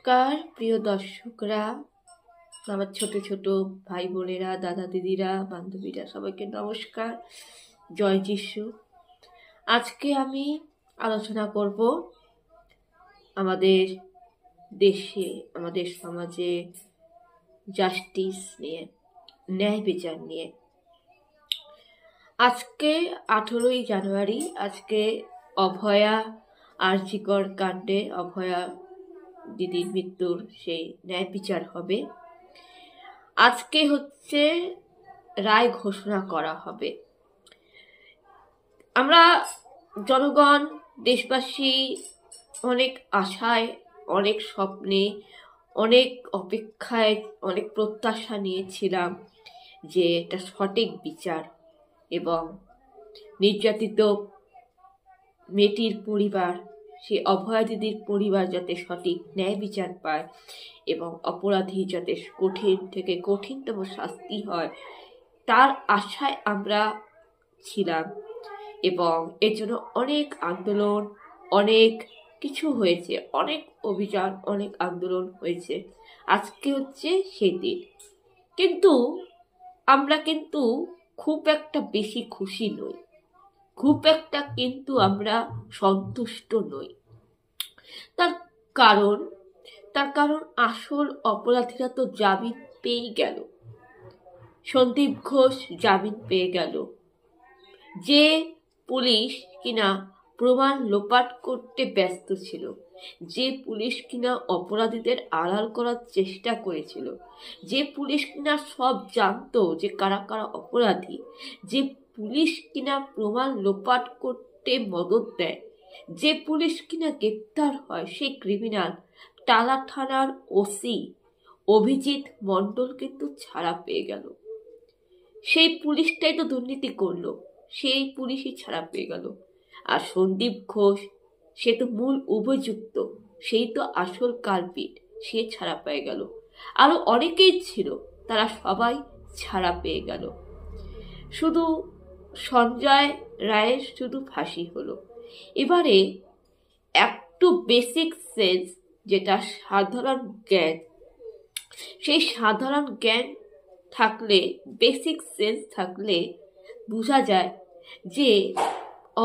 নমস্কার প্রিয় দর্শকরা, আমার ছোট ছোট ভাই বোনেরা, দাদা দিদিরা, বান্ধবীরা, সবাইকে নমস্কার। জয় যিশু। আজকে আমি আলোচনা করব আমাদের দেশে, আমাদের সমাজে জাস্টিস নিয়ে, ন্যায় বিচার নিয়ে। আজকে 18ই জানুয়ারি, আজকে অভয়া আরজিকর কাণ্ডে অভয়া দিদির মৃত্যুর সেই ন্যায় বিচার হবে। আজকে হচ্ছে রায় ঘোষণা করা হবে। আমরা জনগণ, দেশবাসী অনেক আশায়, অনেক স্বপ্নে, অনেক অপেক্ষায়, অনেক প্রত্যাশা নিয়েছিলাম যে এটা সঠিক বিচার এবং নির্যাতিত মেয়েটির পরিবার, সে অভয়া দিদির পরিবার যাতে সঠিক ন্যায় বিচার পায় এবং অপরাধী যাতে কঠিন থেকে কঠিনতম শাস্তি হয়, তার আশায় আমরা ছিলাম। এবং এর জন্য অনেক আন্দোলন, অনেক কিছু হয়েছে, অনেক অভিযান, অনেক আন্দোলন হয়েছে। আজকে হচ্ছে সেই দিন। কিন্তু আমরা খুব একটা বেশি খুশি নই, খুব একটা কিন্তু আমরা সন্তুষ্ট নই। তার কারণ আসল অপরাধীরা তো জামিন পেয়ে গেল। সন্দীপ ঘোষ জামিন পেয়ে গেল। যে পুলিশ কিনা প্রমাণ লোপাট করতে ব্যস্ত ছিল, যে পুলিশ কিনা অপরাধীদের আড়াল করার চেষ্টা করেছিল, যে পুলিশ কিনা সব জানতো যে কারা কারা অপরাধী, যে পুলিশ কিনা প্রমাণ লোপাট করতে মদত দেয়, যে পুলিশ কিনা গ্রেপ্তার হয়, সেই ক্রিমিনাল টালা থানার ওসি অভিজিৎ মণ্ডল কিন্তু ছাড়া পেয়ে গেল। সেই পুলিশটাই তো দুর্নীতি করলো, সেই পুলিশই ছাড়া পেয়ে গেল। আর সন্দীপ ঘোষ, সে তো মূল অভিযুক্ত, সেই তো আসল কালপিট, সে ছাড়া পেয়ে গেল। আরো অনেকেই ছিল, তারা সবাই ছাড়া পেয়ে গেল। শুধু সঞ্জয় রায়ের শুধু ফাঁসি হলো। এবারে একটু বেসিক সেন্স, যেটা সাধারণ জ্ঞান, সেই সাধারণ জ্ঞান থাকলে, বেসিক সেন্স থাকলে বোঝা যায় যে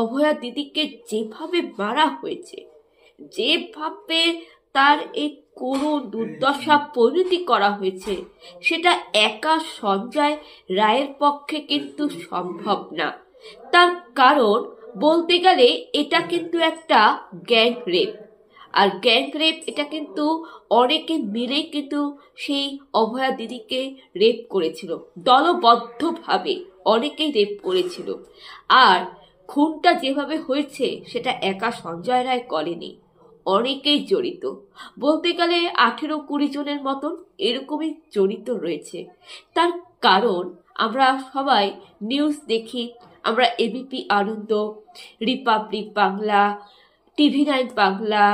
অভয়া দিদিকে যেভাবে মারা হয়েছে, যেভাবে তার এই করুণ দুর্দশা পরিণতি করা হয়েছে, সেটা একা সঞ্জয় রায়ের পক্ষে কিন্তু সম্ভব না। তার কারণ বলতে গেলে এটা কিন্তু একটা গ্যাং রেপ। আর গ্যাং রেপ এটা কিন্তু অনেকে মিলে কিন্তু সেই অভয়া দিদিকে রেপ করেছিল, দলবদ্ধভাবে অনেকেই রেপ করেছিল। আর খুনটা যেভাবে হয়েছে সেটা একা সঞ্জয় রায় করেনি, অনেকেই জড়িত। বলতে গেলে 18-20 জনের মতন এরকমই জড়িত রয়েছে। তার কারণ আমরা সবাই নিউজ দেখি, আমরা এবিপি আনন্দ, রিপাবলিক বাংলা, TV9 বাংলা,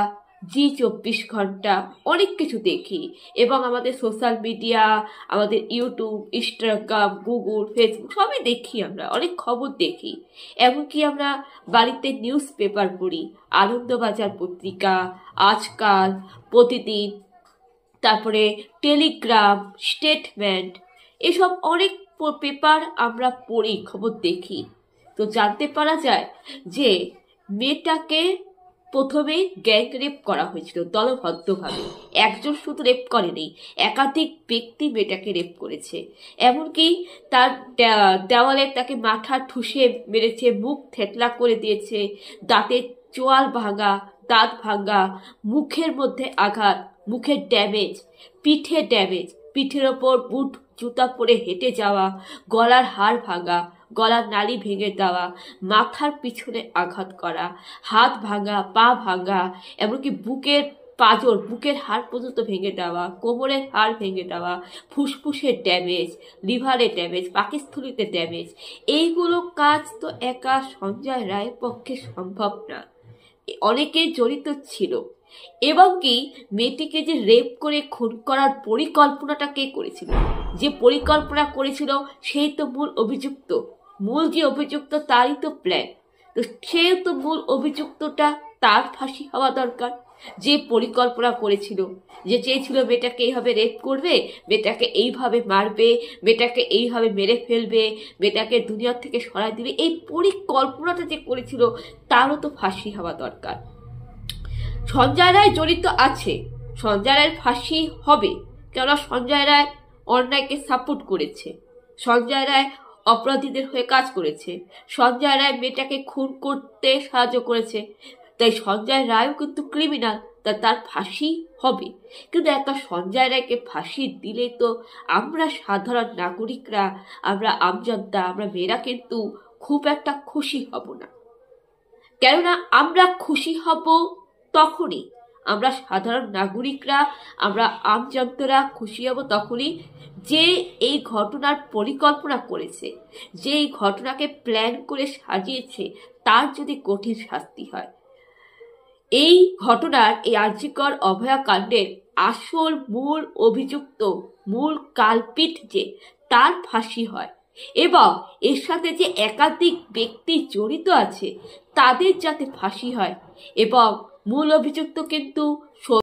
জি24 ঘন্টা, অনেক কিছু দেখি। এবং আমাদের সোশ্যাল মিডিয়া, আমাদের ইউটিউব, ইনস্টাগ্রাম, গুগল, ফেসবুক সবই দেখি, আমরা অনেক খবর দেখি। এমনকি আমরা বাড়িতে নিউজ পেপার পড়ি, আনন্দবাজার পত্রিকা, আজকাল, প্রতিদিন, তারপরে টেলিগ্রাম, স্টেটমেন্ট, এসব অনেক পেপার আমরা পড়ি, খবর দেখি। তো জানতে পারা যায় যে মেয়েটাকে প্রথমে গ্যাং রেপ করা হয়েছিল দলবদ্ধভাবে। একজন শুধু রেপ করেনি, একাধিক ব্যক্তি মেয়েটাকে রেপ করেছে। এমনকি তার দেওয়ালে তাকে মাথা ঠুসে মেরেছে, মুখ থেতলা করে দিয়েছে, দাঁতের চোয়াল ভাঙা, দাঁত ভাঙা, মুখের মধ্যে আঘাত, মুখের ড্যামেজ, পিঠে ড্যামেজ, পিঠের ওপর বুট জুতা পরে হেঁটে যাওয়া, গলার হাড় ভাঙা, গলার নালি ভেঙে দেওয়া, মাথার পিছনে আঘাত করা, হাত ভাঙা, পা ভাঙা, এমনকি বুকের পাঁজর, বুকের হাড় পর্যন্ত ভেঙে দেওয়া, কোমরের হাড় ভেঙে দেওয়া, ফুসফুসের ড্যামেজ, লিভারের ড্যামেজ, পাকস্থলীতে ড্যামেজ। এইগুলো কাজ তো একা সঞ্জয় রায়ের পক্ষে সম্ভব না, অনেকেই জড়িত ছিল। এবং কি মেয়েটিকে যে রেপ করে খুন করার পরিকল্পনাটা কে করেছিল, যে পরিকল্পনা করেছিল সেই তো মূল অভিযুক্ত। মূল যে অভিযুক্ত তারই তো প্ল্যান, তো সে তো মূল অভিযুক্তটা, তার ফাঁসি হওয়া দরকার। যে পরিকল্পনা করেছিল, যে চেয়েছিল মেয়েটাকে এইভাবে রেপ করবে, মেয়েটাকে এইভাবে মারবে, মেয়েটাকে এইভাবে মেরে ফেলবে, মেয়েটাকে দুনিয়ার থেকে সরাই দিবে, এই পরিকল্পনাটা যে করেছিল তারও তো ফাঁসি হওয়া দরকার। সঞ্জয় রায় জড়িত আছে, সঞ্জয় রায়ের ফাঁসি হবে, কেননা সঞ্জয় রায় অন্যায়কে সাপোর্ট করেছে, সঞ্জয় রায় অপরাধীদের হয়ে কাজ করেছে, সঞ্জয় রায় মেয়েটাকে খুন করতে সাহায্য করেছে, তাই সঞ্জয় রায়ও কিন্তু ক্রিমিনাল, তার ফাঁসি হবে। কিন্তু একটা সঞ্জয় রায়কে ফাঁসি দিলে তো আমরা সাধারণ নাগরিকরা, আমরা আমজনতা, আমরা মেয়েরা কিন্তু খুব একটা খুশি হব না। কেননা আমরা খুশি হব তখনই, আমরা সাধারণ নাগরিকরা, আমরা আমজনতারা খুশি হব তখনই যে এই ঘটনার পরিকল্পনা করেছে, যে এই ঘটনাকে প্ল্যান করে সাজিয়েছে তার যদি কঠিন শাস্তি হয়। এই ঘটনার, এই আরজিকর অভয়া কাণ্ডের আসল মূল অভিযুক্ত, মূল কালপিট যে, তার ফাঁসি হয় এবং এর সাথে যে একাধিক ব্যক্তি জড়িত আছে তাদের যাতে ফাঁসি হয় এবং মূল অভিযুক্ত কিন্তু